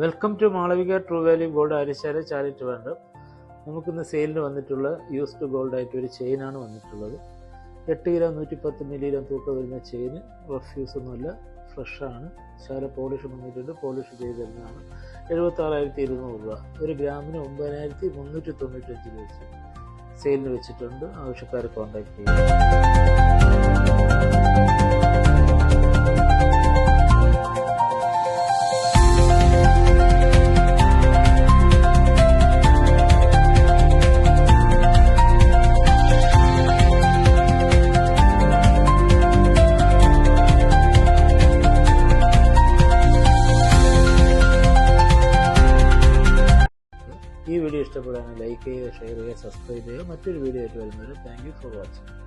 Welcome to Malavika True Value Gold Aryashala charity വേണ്ട. നമുക്കിന്ന് സെയിലിന് വന്നിട്ടുള്ള യൂസ്ഡ് ഗോൾഡ് ആയിട്ട് ഒരു ചെയിനാണ് വന്നിട്ടുള്ളത്. 8 കിലോ 110 മില്ലിഗ്രാം തൂക്കം വരുന്ന ചെയിന്. റഫ്യൂസ് ഒന്നുമില്ല, ഫ്രഷാണ്. ശാല പോളിഷ് വന്നിട്ടുണ്ട്, പോളിഷ് ചെയ്ത് തരുന്നതാണ്. 76,200 രൂപ. ഒരു ഗ്രാമിന് 9,395 വെച്ച് സെയിലിന് വെച്ചിട്ടുണ്ട്. ആവശ്യക്കാരെ കോൺടാക്ട് ചെയ്യുക. ഈ വീഡിയോ ഇഷ്ടപ്പെടാൻ ലൈക്ക് ചെയ്യുക, ഷെയർ ചെയ്യുക, സബ്സ്ക്രൈബ് ചെയ്യുക. മറ്റൊരു വീഡിയോ ആയിട്ട് വരുന്നത്. Thank you for watching.